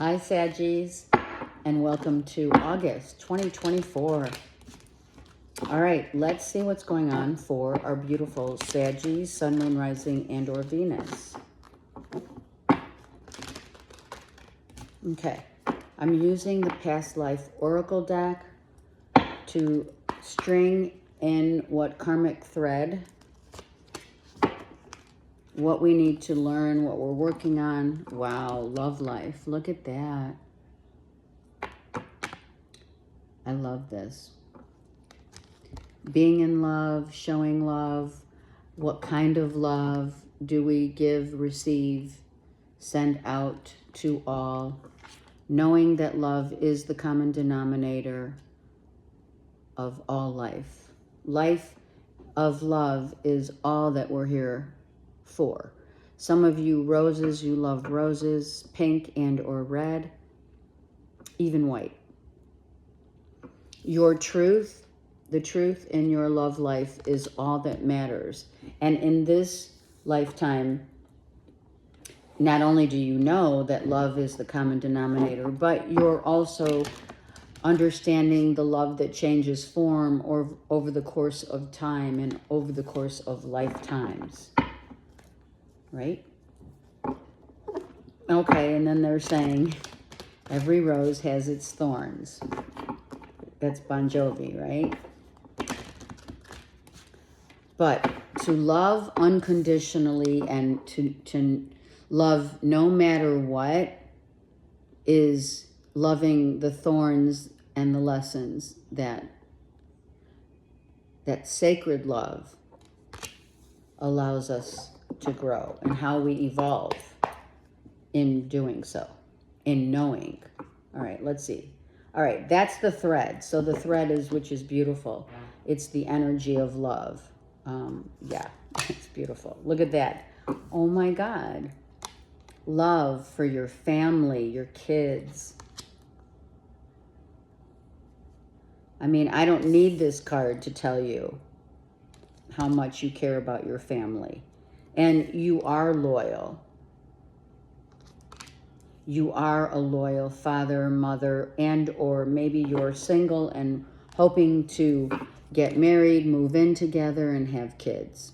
Hi, Saggies, and welcome to August 2024. All right, let's see what's going on for our beautiful Saggies, Sun, Moon, Rising, and or Venus. Okay, I'm using the Past Life Oracle deck to string in what karmic thread, what we need to learn, what we're working on. Wow, love life. Look at that. I love this. Being in love, showing love. What kind of love do we give, receive, send out to all? Knowing that love is the common denominator of all life. Life of love is all that we're here for. Some of you roses, you love roses, pink and or red, even white. Your truth, the truth in your love life is all that matters. And in this lifetime, not only do you know that love is the common denominator, but you're also understanding the love that changes form or over the course of time and over the course of lifetimes. Right? Okay, and then they're saying every rose has its thorns. That's Bon Jovi, right? But to love unconditionally and to love no matter what is loving the thorns and the lessons that sacred love allows us to grow and how we evolve in doing so, in knowing. All right, let's see. All right, that's the thread. So the thread is, which is beautiful. It's the energy of love. Yeah, it's beautiful. Look at that. Oh my God. Love for your family, your kids. I mean, I don't need this card to tell you how much you care about your family. And you are loyal. You are a loyal father, mother, and or maybe you're single and hoping to get married, move in together, and have kids.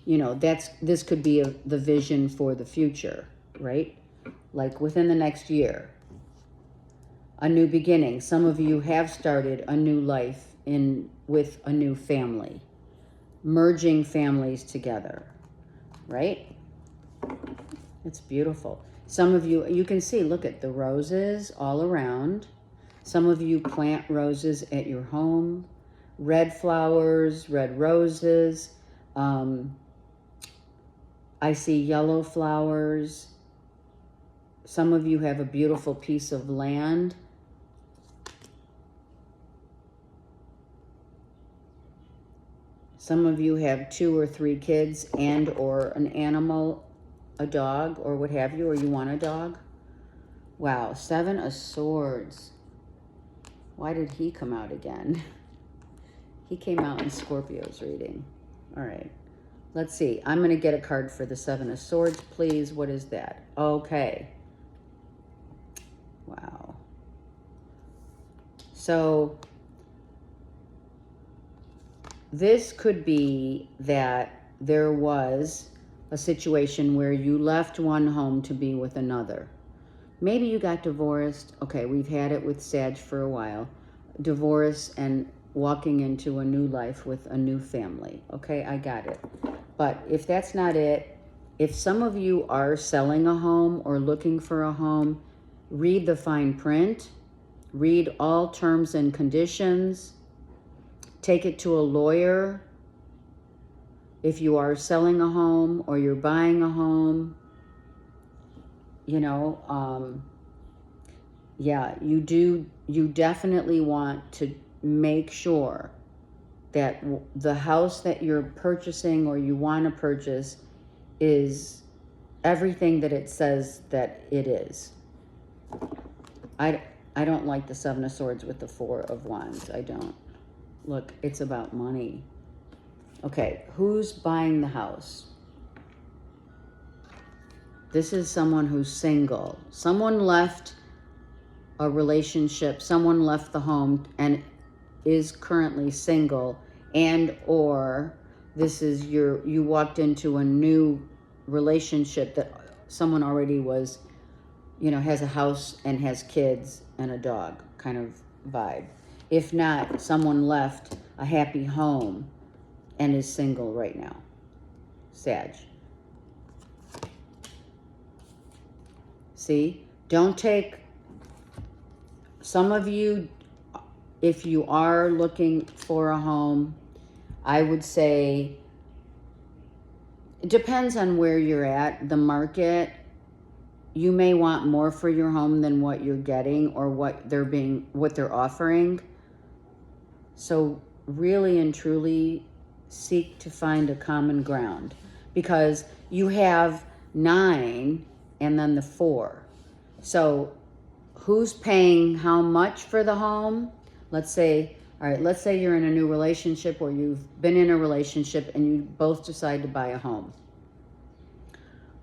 You know, this could be the vision for the future, right? Like within the next year. A new beginning. Some of you have started a new life with a new family. Merging families together, right? It's beautiful. Some of you, you can see, look at the roses all around. Some of you plant roses at your home. Red flowers, red roses. I see yellow flowers. Some of you have a beautiful piece of land. Some of you have 2 or 3 kids and or an animal, a dog or what have you, or you want a dog. Wow, 7 of Swords. Why did he come out again? He came out in Scorpio's reading. All right, let's see. I'm going to get a card for the 7 of Swords, please. What is that? Okay. Wow. So this could be that there was a situation where you left one home to be with another. Maybe you got divorced. Okay, we've had it with Sag for a while. Divorce and walking into a new life with a new family. Okay, I got it. But if that's not it, if some of you are selling a home or looking for a home, read the fine print. Read all terms and conditions. Take it to a lawyer if you are selling a home or you're buying a home. You know, yeah, you definitely want to make sure that the house that you're purchasing or you want to purchase is everything that it says that it is. I don't like the 7 of Swords with the 4 of Wands. I don't. Look, it's about money. Okay, who's buying the house? This is someone who's single. Someone left a relationship, someone left the home and is currently single, and or this is you walked into a new relationship that someone already was, has a house and has kids and a dog kind of vibe. If not, someone left a happy home and is single right now. Sag. See? Don't take... Some of you, if you are looking for a home, I would say it depends on where you're at, the market. You may want more for your home than what you're getting or what they're offering. So really and truly seek to find a common ground, because you have 9 and then the 4. So who's paying how much for the home? Let's say you're in a new relationship, or you've been in a relationship and you both decide to buy a home.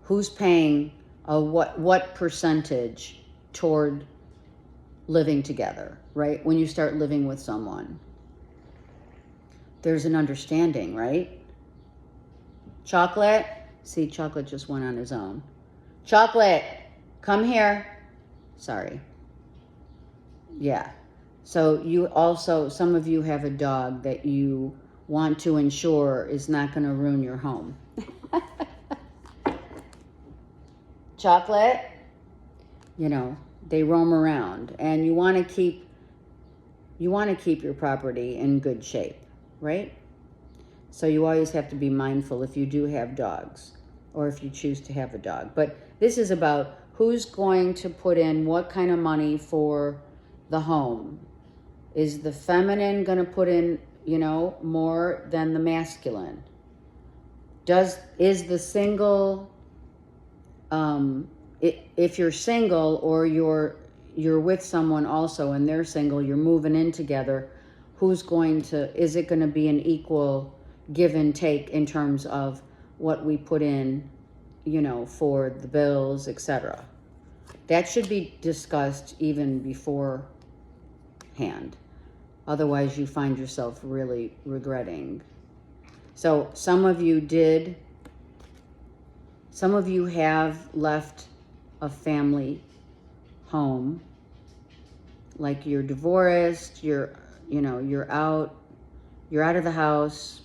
Who's paying what percentage toward living together, right? When you start living with someone, there's an understanding, right? Chocolate? See, Chocolate just went on his own. Chocolate, come here. Sorry. Yeah. So you also, some of you have a dog that you want to ensure is not going to ruin your home. Chocolate, they roam around, and you want to keep your property in good shape, right? So you always have to be mindful if you do have dogs, or if you choose to have a dog. But this is about who's going to put in what kind of money for the home. Is the feminine going to put in, more than the masculine? Is the single, if you're single, or you're with someone also and they're single, you're moving in together, is it going to be an equal give and take in terms of what we put in, for the bills, etc.? That should be discussed even beforehand. Otherwise, you find yourself really regretting. So some of you have left a family home, like you're divorced, you're out of the house,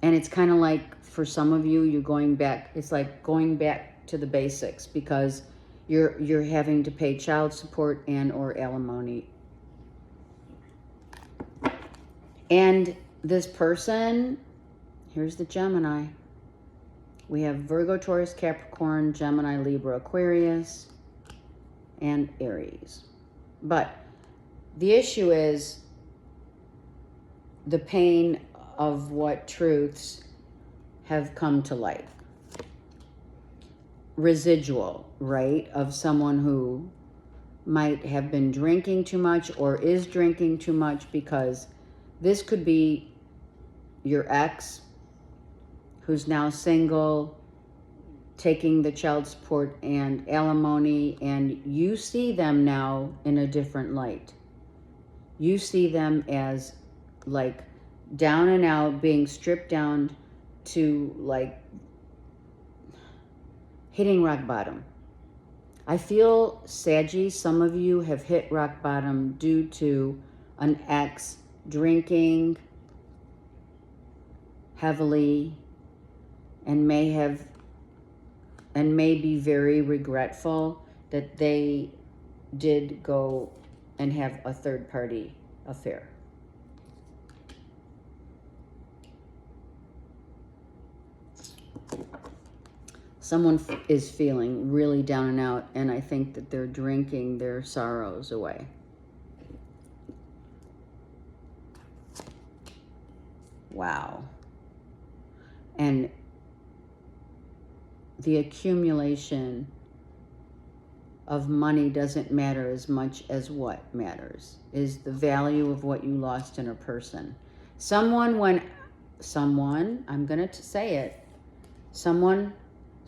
and it's kind of like, for some of you, you're going back. It's like going back to the basics, because you're having to pay child support and or alimony. And this person, here's the Gemini. We have Virgo, Taurus, Capricorn, Gemini, Libra, Aquarius, and Aries. But the issue is the pain of what truths have come to light. Residual, right, of someone who might have been drinking too much or is drinking too much, because this could be your ex who's now single, taking the child support and alimony, and you see them now in a different light. You see them as like down and out, being stripped down to like hitting rock bottom. I feel, Saggy, some of you have hit rock bottom due to an ex drinking heavily, and may be very regretful that they did go and have a third-party affair. Someone is feeling really down and out, and I think that they're drinking their sorrows away. Wow. And the accumulation of money doesn't matter as much as what matters is the value of what you lost in a person. Someone, I'm going to say it, someone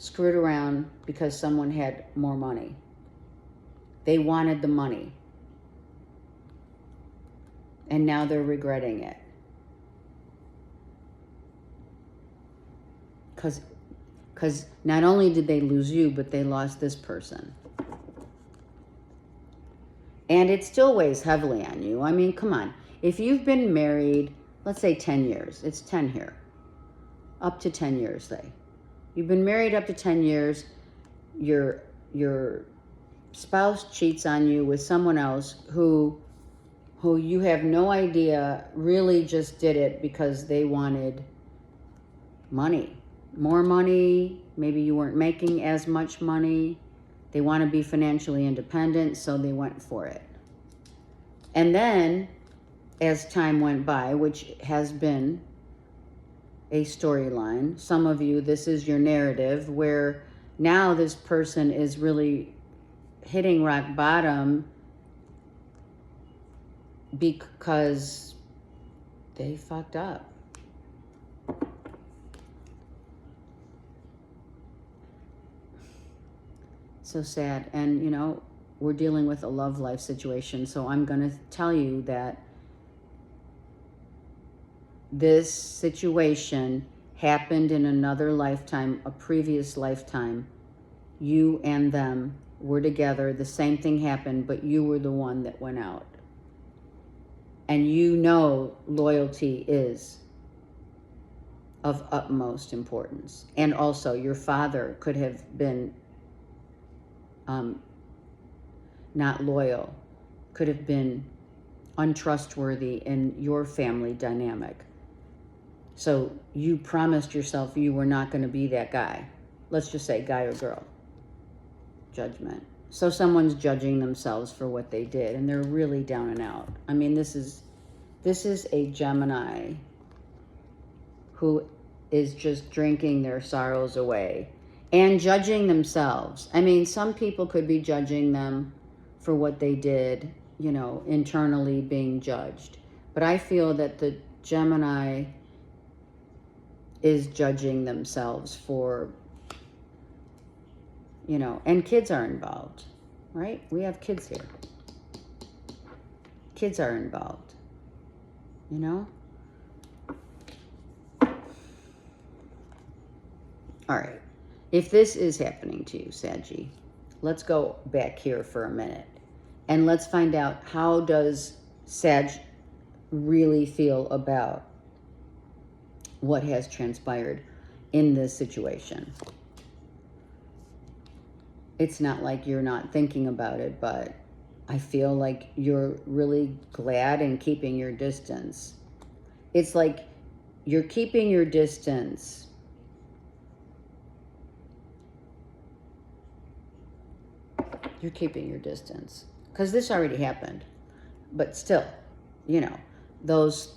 screwed around because someone had more money. They wanted the money. And now they're regretting it. Because not only did they lose you, but they lost this person. And it still weighs heavily on you. I mean, come on. If you've been married, let's say 10 years. It's 10 here. Up to 10 years, say. You've been married up to 10 years. Your spouse cheats on you with someone else who you have no idea really just did it because they wanted money. More money. Maybe you weren't making as much money. They want to be financially independent, so they went for it. And then, as time went by, which has been a storyline, some of you, this is your narrative, where now this person is really hitting rock bottom because they fucked up. So sad. And, you know, we're dealing with a love life situation. So I'm going to tell you that this situation happened in another lifetime, a previous lifetime. You and them were together. The same thing happened, but you were the one that went out. And you know loyalty is of utmost importance. And also, your father could have been not loyal, could have been untrustworthy in your family dynamic. So you promised yourself you were not going to be that guy. Let's just say guy or girl. Judgment. So someone's judging themselves for what they did, and they're really down and out. I mean, this is a Gemini who is just drinking their sorrows away and judging themselves. I mean, some people could be judging them for what they did, you know, internally being judged. But I feel that the Gemini is judging themselves for, you know, and kids are involved, right? We have kids here. Kids are involved, you know? All right. If this is happening to you, Saggy, let's go back here for a minute and let's find out, how does Sag really feel about what has transpired in this situation? It's not like you're not thinking about it, but I feel like you're really glad and keeping your distance. It's like you're keeping your distance because this already happened. But still, you know, those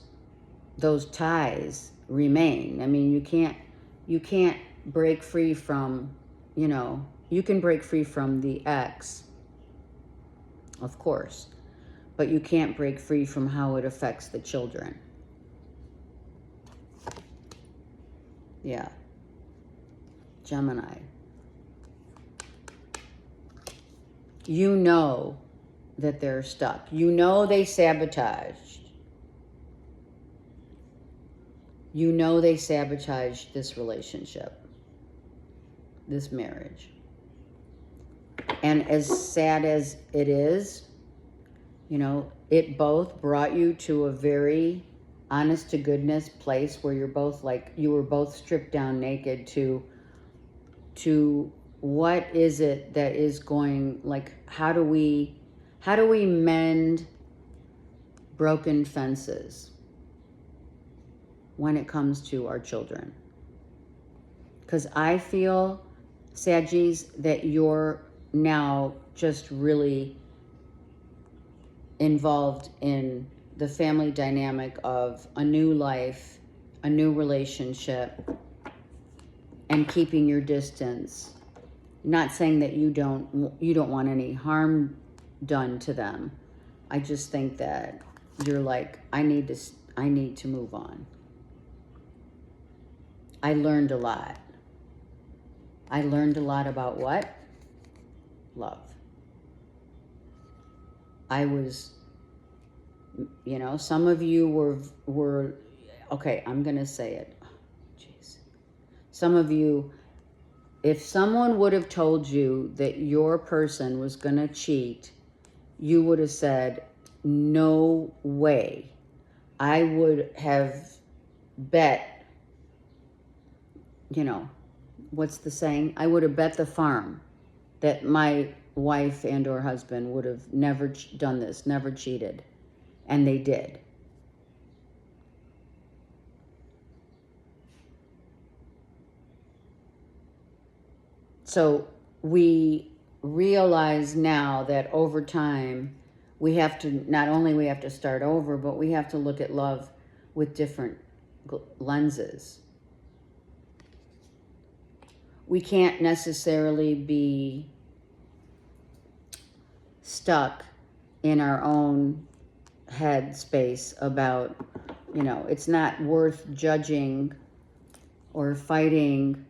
ties remain. I mean, you can't break free from, you know, you can break free from the ex, of course, but you can't break free from how it affects the children. Yeah. Gemini. You know that they're stuck. You know they sabotaged. You know they sabotaged this relationship, this marriage. And as sad as it is, you know, it both brought you to a very honest to goodness place where you're both like, you were both stripped down naked to what is it that is going, like, how do we mend broken fences when it comes to our children? Because I feel, Saggies, that you're now just really involved in the family dynamic of a new life, a new relationship, and keeping your distance. Not saying that you don't want any harm done to them. I just think that you're like, I need to move on. I learned a lot. I learned a lot about what? Love. I was, you know, some of you were okay, I'm going to say it. Jeez. Some of you, if someone would have told you that your person was going to cheat, you would have said, no way. I would have bet, you know, what's the saying? I would have bet the farm that my wife and or husband would have never done this, never cheated. And they did. So we realize now that over time, we have to, not only we have to start over, but we have to look at love with different lenses. We can't necessarily be stuck in our own head space about, you know, it's not worth judging or fighting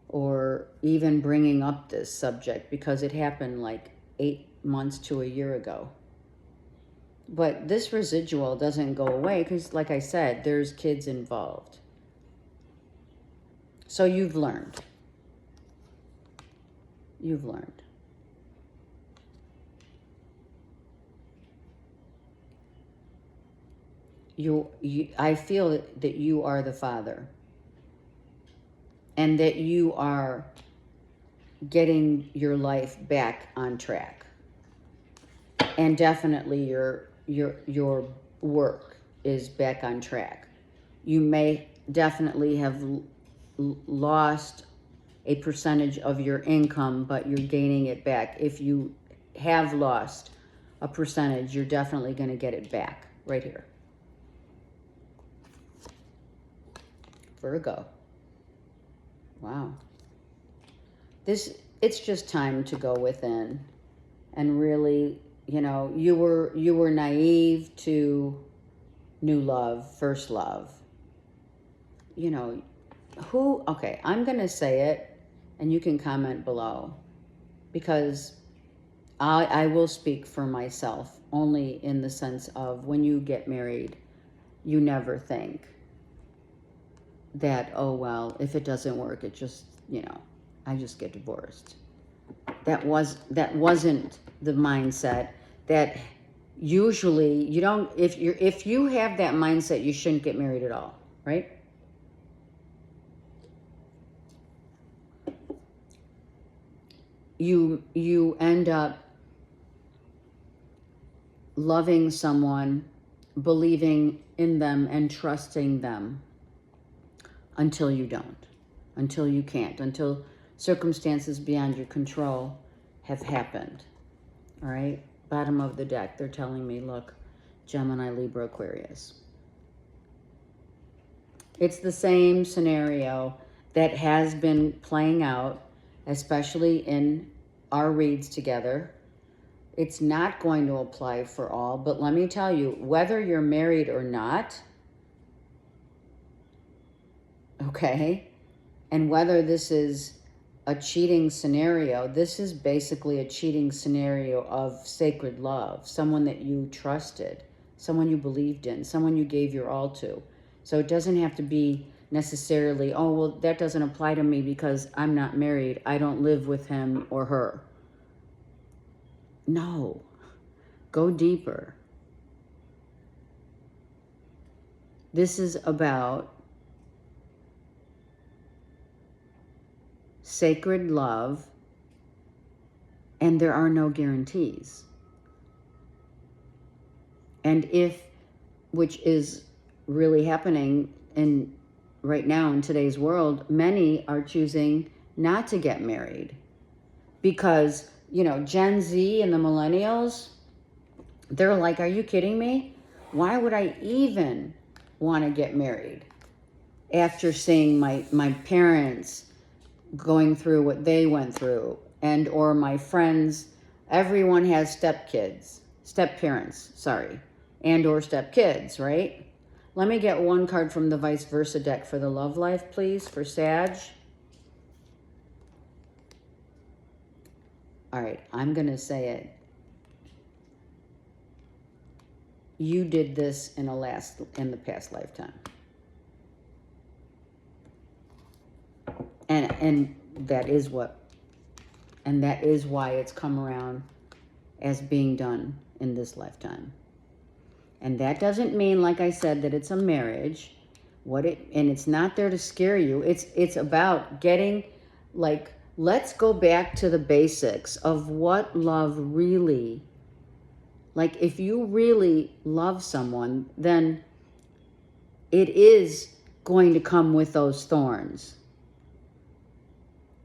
or even bringing up this subject because it happened like 8 months to a year ago. But this residual doesn't go away because, like I said, there's kids involved. So you've learned. You've learned. I feel that you are the father. And that you are getting your life back on track. And definitely your work is back on track. You may definitely have lost a percentage of your income, but you're gaining it back. If you have lost a percentage, you're definitely going to get it back right here. Virgo. Wow. It's just time to go within and really, you know, you were naive to new love, first love. You know, okay, I'm going to say it and you can comment below because I will speak for myself only in the sense of when you get married, you never think that, oh, well, if it doesn't work, it just, you know, I just get divorced. That wasn't the mindset. That usually you don't, if you have that mindset, you shouldn't get married at all, right? You end up loving someone, believing in them and trusting them until you don't, until you can't, until circumstances beyond your control have happened. All right? Bottom of the deck, they're telling me, look, Gemini, Libra, Aquarius. It's the same scenario that has been playing out, especially in our reads together. It's not going to apply for all, but let me tell you, whether you're married or not, okay, and whether this is a cheating scenario, this is basically a cheating scenario of sacred love, someone that you trusted, someone you believed in, someone you gave your all to. So it doesn't have to be necessarily, oh, well, that doesn't apply to me because I'm not married, I don't live with him or her. No, go deeper. This is about sacred love, and there are no guarantees. And which is really happening right now in today's world, many are choosing not to get married because, you know, Gen Z and the millennials, they're like, are you kidding me? Why would I even want to get married after seeing my parents going through what they went through, and or my friends? Everyone has step-parents, sorry, and or step-kids, right? Let me get one card from the vice versa deck for the love life, please, for Sag. All right, I'm going to say it. You did this in the past lifetime. And that is why it's come around as being done in this lifetime. And that doesn't mean, like I said, that it's a marriage. And it's not there to scare you. It's about getting, like, let's go back to the basics of what love really, like, if you really love someone, then it is going to come with those thorns.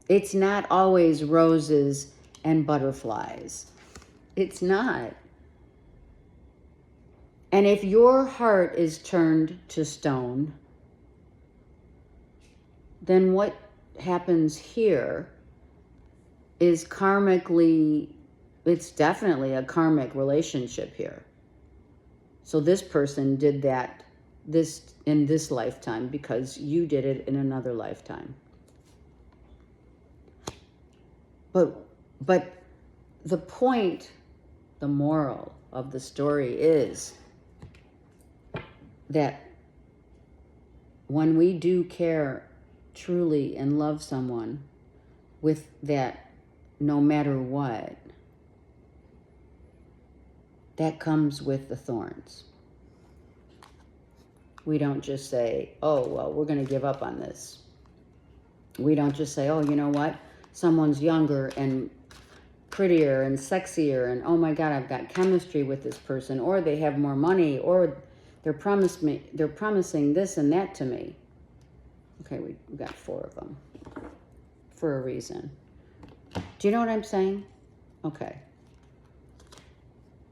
It's not always roses and butterflies. It's not. And if your heart is turned to stone, then what happens here is karmically, it's definitely a karmic relationship here. So this person did that in this lifetime because you did it in another lifetime. But the point, the moral of the story is that when we do care truly and love someone with that, no matter what, that comes with the thorns. We don't just say, oh, well, we're going to give up on this. We don't just say, oh, you know what? Someone's younger and prettier and sexier, and oh my God, I've got chemistry with this person, or they have more money, or they're promising this and that to me. Okay, we got 4 of them for a reason. Do you know what I'm saying? Okay.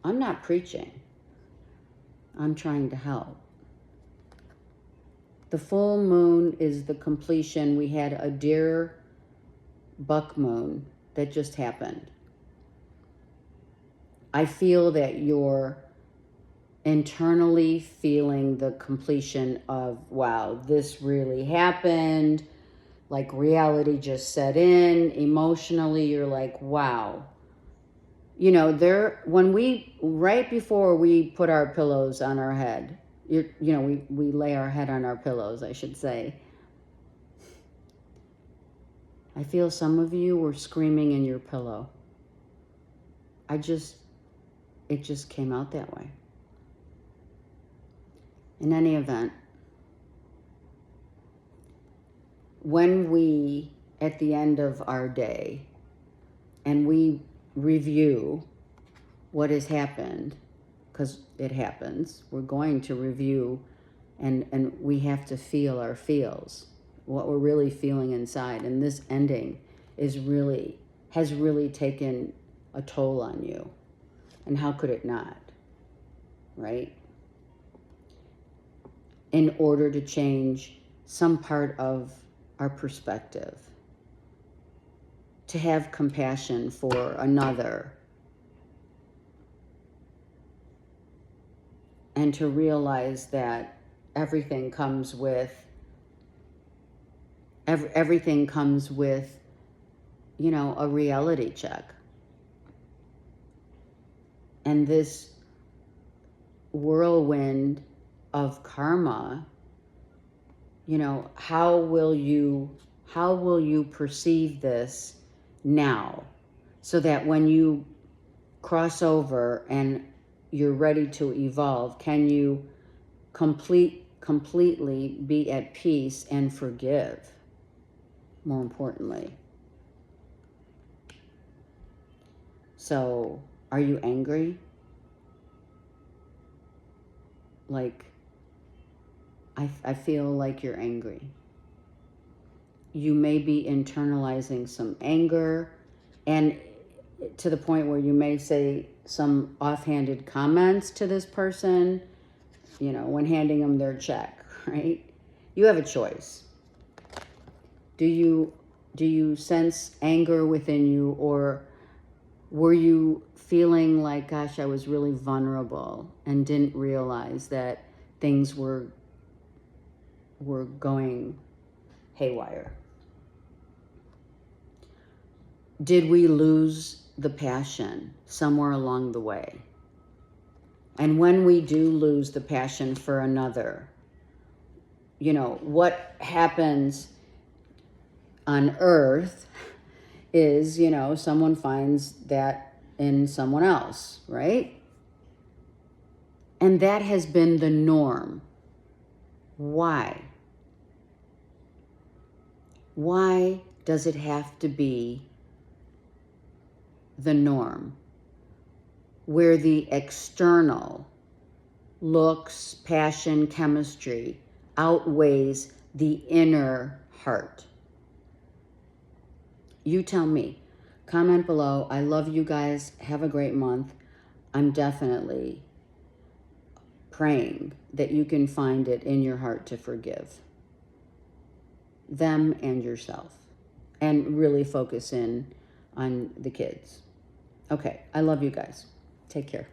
I'm not preaching. I'm trying to help. The full moon is the completion. We had a deer buck moon that just happened. I feel that you're internally feeling the completion of, wow, this really happened. Like reality just set in. Emotionally, you're like, wow. You know, right before we put our pillows on our head, we lay our head on our pillows, I should say. I feel some of you were screaming in your pillow. It just came out that way. In any event, when we, at the end of our day, and we review what has happened, because it happens, we're going to review, and we have to feel our feels, what we're really feeling inside. And this ending has really taken a toll on you. And how could it not, right? In order to change some part of our perspective, to have compassion for another, and to realize that everything comes with, a reality check. And this whirlwind of karma, how will you perceive this now, so that when you cross over and you're ready to evolve, can you completely be at peace and forgive, more importantly. So, are you angry? Like, I feel like you're angry. You may be internalizing some anger, and to the point where you may say some offhanded comments to this person, when handing them their check, right? You have a choice. Do you sense anger within you, or were you feeling like, gosh, I was really vulnerable and didn't realize that things were going haywire? Did we lose the passion somewhere along the way. And when we do lose the passion for another, you know, what happens on earth is, you know, someone finds that in someone else, right? And that has been the norm. Why? Why does it have to be the norm where the external looks, passion, chemistry outweighs the inner heart? You tell me. Comment below. I love you guys. Have a great month. I'm definitely praying that you can find it in your heart to forgive them and yourself and really focus in on the kids. Okay, I love you guys. Take care.